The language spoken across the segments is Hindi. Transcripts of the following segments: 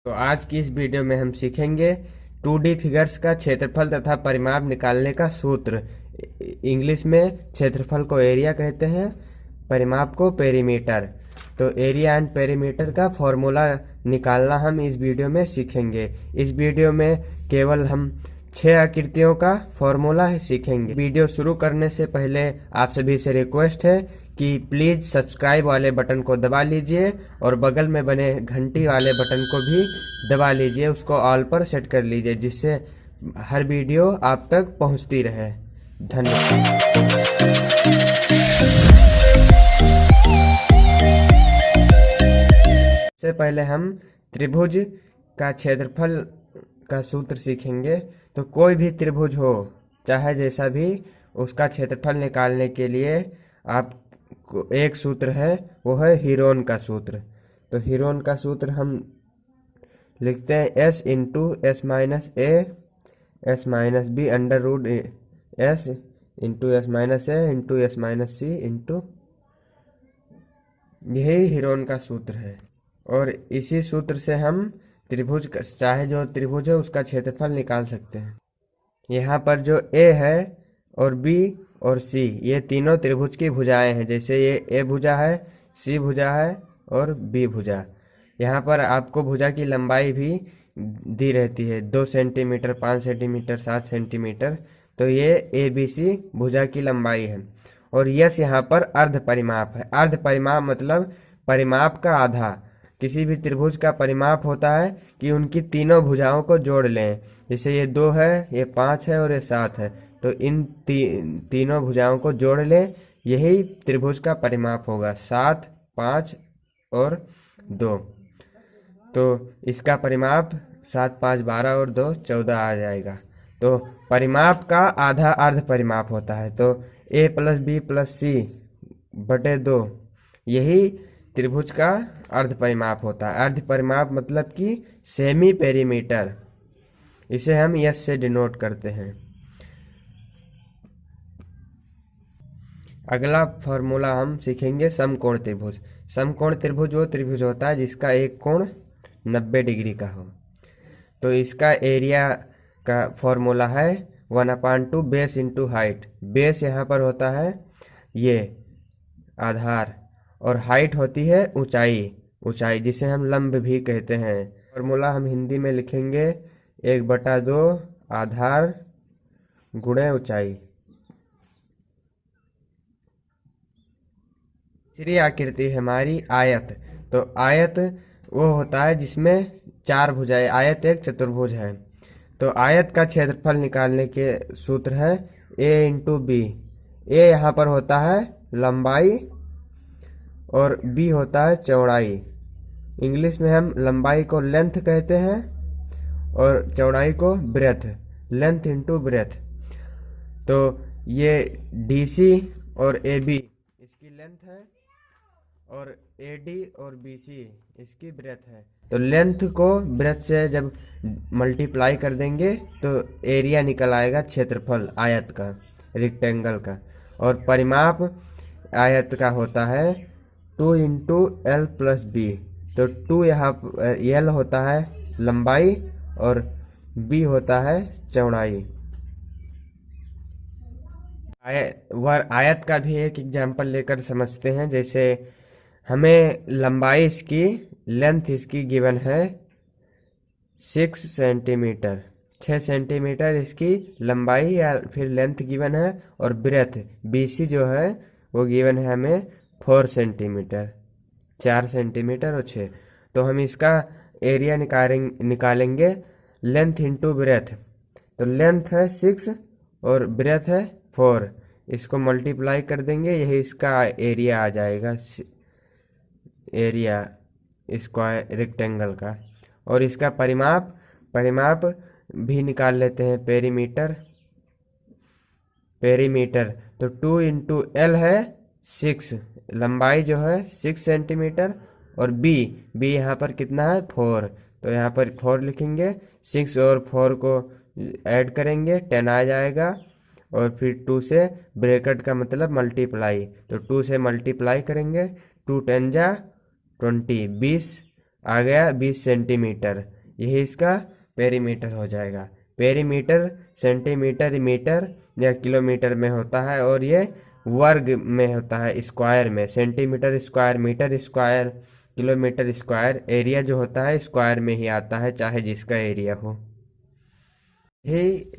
तो आज की इस वीडियो में हम सीखेंगे 2D फिगर्स का क्षेत्रफल तथा परिमाप निकालने का सूत्र। इंग्लिश में क्षेत्रफल को एरिया कहते हैं, परिमाप को पेरीमीटर। तो एरिया एंड पेरीमीटर का फॉर्मूला निकालना हम इस वीडियो में सीखेंगे। इस वीडियो में केवल हम 6 आकृतियों का फॉर्मूला सीखेंगे। वीडियो शुरू करने से पहले आप सभी से रिक्वेस्ट है कि प्लीज सब्सक्राइब वाले बटन को दबा लीजिए और बगल में बने घंटी वाले बटन को भी दबा लीजिए, उसको ऑल पर सेट कर लीजिए, जिससे हर वीडियो आप तक पहुंचती रहे। धन्यवाद। सबसे पहले हम त्रिभुज का क्षेत्रफल का सूत्र सीखेंगे। तो कोई भी त्रिभुज हो, चाहे जैसा भी, उसका क्षेत्रफल निकालने के लिए आप एक सूत्र है, वो है हीरोन का सूत्र। तो हीरोन का सूत्र हम लिखते हैं S into S minus A S minus B under root S into S minus A into S minus C into, यही हीरोन का सूत्र है। और इसी सूत्र से हम त्रिभुज का, चाहे जो त्रिभुज है उसका क्षेत्रफल निकाल सकते हैं। यहाँ पर जो A है और B और C, ये तीनों त्रिभुज की भुजाएं हैं। जैसे ये A भुजा है, C भुजा है और B भुजा। यहाँ पर आपको भुजा की लंबाई भी दी रहती है, 2 सेंटीमीटर, 5 सेंटीमीटर, 7 सेंटीमीटर। तो ये ABC भुजा की लंबाई है। और यस यहाँ पर अर्ध परिमाप है। अर्ध परिमाप मतलब परिमाप का आधा। किसी भी त्रिभुज का परिमाप होता है कि उनकी तीनों भुजाओं को जोड़ लें। जैसे ये 2 है, ये 5 है और ये 7 है, तो इन तीनों भुजाओं को जोड़ लें, यही त्रिभुज का परिमाप होगा। 7, 5 और 2। तो इसका परिमाप 7, 5, 12 और 2, 14 आ जाएगा। तो परिमाप का आधा अर्ध परिमाप होता है। तो A plus B plus C बटे 2, यही त्रिभुज का अर्ध परिमाप होता है। अर्ध परिमाप मतलब कि सेमी पेरीमीटर, इसे हम यस से डिनोट करते हैं। अगला फॉर्मूला हम सीखेंगे समकोण त्रिभुज। समकोण त्रिभुज वो त्रिभुज होता है जिसका एक कोण 90 डिग्री का हो। तो इसका एरिया का फॉर्मूला है 1/2 बेस इंटू हाइट। बेस यहाँ पर होता है ये आधार, और हाइट होती है ऊंचाई, ऊंचाई जिसे हम लंब भी कहते हैं। फॉर्मूला हम हिंदी में लिखेंगे 1/2 आधार गुणे ऊंचाई। तीसरी आकृति है हमारी आयत। तो आयत वो होता है जिसमें 4 भुजाएं, आयत एक चतुर्भुज है। तो आयत का क्षेत्रफल निकालने के सूत्र है A इंटू बी। A यहाँ पर होता है लंबाई और B होता है चौड़ाई। इंग्लिश में हम लंबाई को लेंथ कहते हैं और चौड़ाई को ब्रेथ, लेंथ इंटू ब्रेथ। तो ये DC और AB इसकी लेंथ है और AD और BC इसकी ब्रेथ है। तो लेंथ को ब्रेथ से जब मल्टीप्लाई कर देंगे तो एरिया निकल आएगा, क्षेत्रफल आयत का, रेक्टेंगल का। और परिमाप आयत का होता है 2 इंटू L प्लस बी। तो 2 यहाँ L होता है लंबाई और B होता है चौड़ाई। आयत का भी एक एग्जाम्पल लेकर समझते हैं। जैसे हमें लंबाई इसकी, लेंथ इसकी गिवन है 6 सेंटीमीटर, 6 सेंटीमीटर इसकी लंबाई या फिर लेंथ गिवन है, और ब्रेथ BC जो है वो गिवन है हमें 4 सेंटीमीटर, 4 सेंटीमीटर और 6। तो हम इसका एरिया निकालेंगे लेंथ इंटू ब्रेथ। तो लेंथ है 6 और ब्रेथ है 4, इसको मल्टीप्लाई कर देंगे, यही इसका एरिया आ जाएगा, एरिया स्क्वायर रेक्टेंगल का। और इसका परिमाप भी निकाल लेते हैं, पेरीमीटर। तो 2 इंटू L है 6, लंबाई जो है 6 सेंटीमीटर, और B यहाँ पर कितना है 4। तो यहाँ पर 4 लिखेंगे, 6 और 4 को ऐड करेंगे 10 आ जाएगा, और फिर 2 से ब्रैकेट का मतलब मल्टीप्लाई, तो 2 से मल्टीप्लाई करेंगे, 2 10 जा 20, 20 आ गया 20 सेंटीमीटर, यही इसका पेरीमीटर हो जाएगा। पेरीमीटर सेंटीमीटर, मीटर या किलोमीटर में होता है और ये वर्ग में होता है, स्क्वायर में। Centimetre square, metre square, kilometre square, area जो होता है स्क्वायर में ही आता है, चाहे जिसका एरिया हो। यही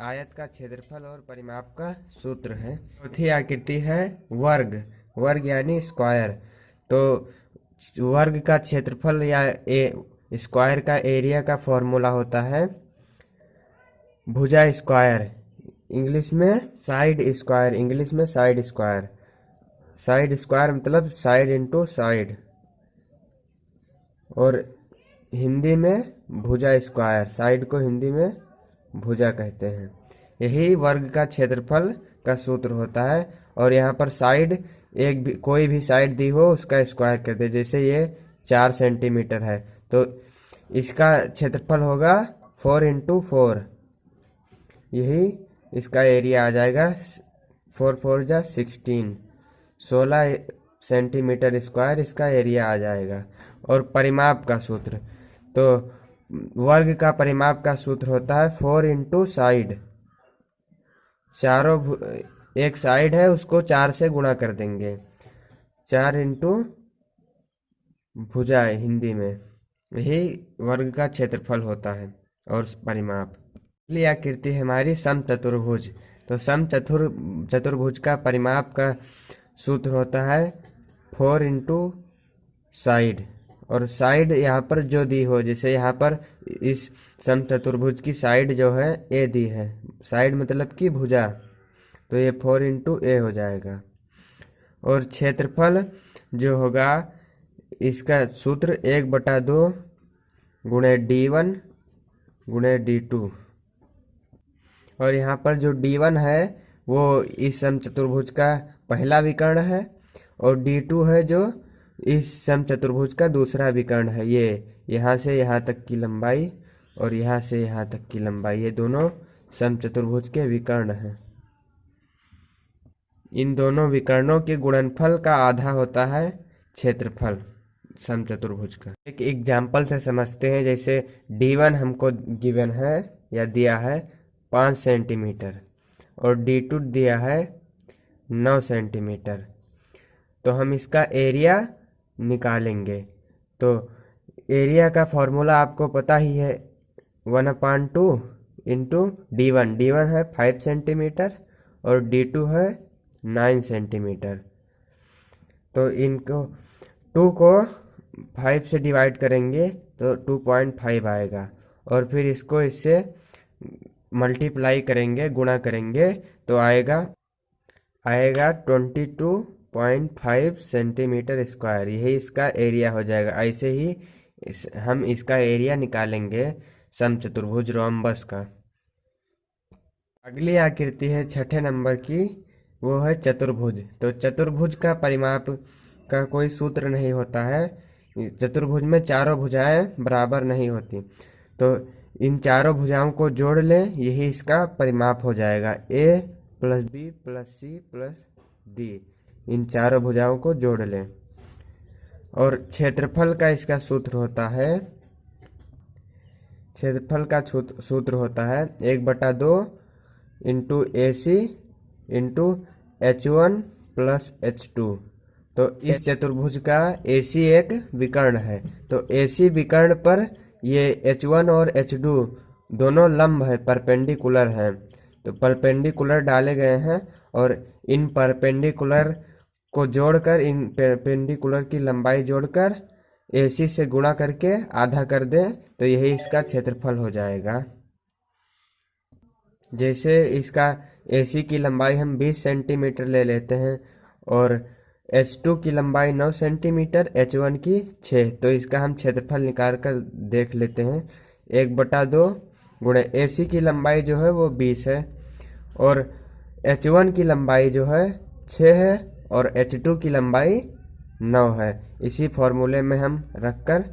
आयत का क्षेत्रफल और परिमाप का सूत्र है। चौथी आकृति है वर्ग। वर्ग यानी स्क्वायर। तो वर्ग का क्षेत्रफल या स्क्वायर का एरिया का फॉर्मूला होता है भुजा स्क्वायर, इंग्लिश में साइड स्क्वायर, इंग्लिश में साइड स्क्वायर। साइड स्क्वायर मतलब साइड इंटू साइड, और हिंदी में भुजा स्क्वायर, साइड को हिंदी में भुजा कहते हैं। यही वर्ग का क्षेत्रफल का सूत्र होता है। और यहाँ पर साइड एक भी, कोई भी साइड दी हो उसका स्क्वायर कर दे। जैसे ये 4 सेंटीमीटर है तो इसका क्षेत्रफल होगा 4 इंटू 4, यही इसका एरिया आ जाएगा। 4 4 जा 16, 16 सेंटीमीटर स्क्वायर इसका एरिया आ जाएगा। और परिमाप का सूत्र, तो वर्ग का परिमाप का सूत्र होता है 4 इंटू साइड। चारों एक साइड है उसको 4 से गुणा कर देंगे, 4 इंटू भुजा हिंदी में, यही वर्ग का क्षेत्रफल होता है और परिमाप। अगली आकृति है हमारी समचतुर्भुज। तो चतुर्भुज का परिमाप का सूत्र होता है 4 इंटू साइड। और साइड यहाँ पर जो दी हो, जैसे यहाँ पर इस समचतुर्भुज की साइड जो है ए दी है, साइड मतलब कि भुजा, तो ये 4 इंटू ए हो जाएगा। और क्षेत्रफल जो होगा इसका सूत्र 1/2 गुणे D1 गुणे D2। और यहाँ पर जो D1 है वो इस समचतुर्भुज का पहला विकर्ण है, और D2 है जो इस समचतुर्भुज का दूसरा विकर्ण है। ये यहाँ से यहाँ तक की लंबाई और यहाँ से यहाँ तक की लंबाई, ये दोनों समचतुर्भुज के विकर्ण हैं। इन दोनों विकर्णों के गुणनफल का आधा होता है क्षेत्रफल समचतुर्भुज का। एक एग्जाम्पल से समझते हैं। जैसे D1 हमको गिवन है या दिया है 5 सेंटीमीटर और D2 दिया है 9 सेंटीमीटर, तो हम इसका एरिया निकालेंगे। तो एरिया का फॉर्मूला आपको पता ही है, 1/2 इंटू D1। D1 है 5 सेंटीमीटर और D2 है 9 सेंटीमीटर। तो इनको 2 को 5 से डिवाइड करेंगे तो 2.5 आएगा, और फिर इसको इससे मल्टीप्लाई करेंगे, गुणा करेंगे, तो आएगा 22.5 सेंटीमीटर स्क्वायर, यही इसका एरिया हो जाएगा। ऐसे ही हम इसका एरिया निकालेंगे समचतुर्भुज रोम्बस का। अगली आकृति है 6ठे नंबर की, वो है चतुर्भुज। तो चतुर्भुज का परिमाप का कोई सूत्र नहीं होता है। चतुर्भुज में चारों भुजाएं बराबर नहीं होती, तो इन चारों भुजाओं को जोड़ लें, यही इसका परिमाप हो जाएगा। A + B + C + D, इन चारों भुजाओं को जोड़ लें। और क्षेत्रफल का इसका सूत्र होता है, क्षेत्रफल का सूत्र होता है 1/2 into AC into H1 + H2। तो इस चतुर्भुज का AC एक विकर्ण है, तो AC विकर्ण पर ये H1 और H2 दोनों लंब है, परपेंडिकुलर हैं। तो परपेंडिकुलर डाले गए हैं और इन परपेंडिकुलर को जोड़कर, इन परपेंडिकुलर की लंबाई जोड़कर AC से गुणा करके आधा कर दें, तो यही इसका क्षेत्रफल हो जाएगा। जैसे इसका AC की लंबाई हम 20 सेंटीमीटर ले लेते हैं और H2 की लंबाई 9 सेंटीमीटर, H1 की 6, तो इसका हम क्षेत्रफल निकाल कर देख लेते हैं। 1/2 गुणे AC की लंबाई जो है वो 20 है और H1 की लंबाई जो है 6 है और H2 की लंबाई 9 है। इसी फॉर्मूले में हम रखकर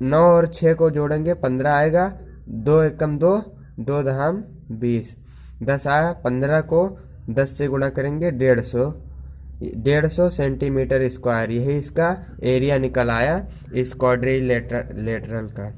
9 और 6 को जोड़ेंगे, 15 आएगा। 2 एकम 2, 2 दहाम 20, 10 आया। 15 को 10 से गुणा करेंगे 150, 150 सेंटीमीटर स्क्वायर, यही इसका एरिया निकल आया इस क्वाड्रिलेटरल का।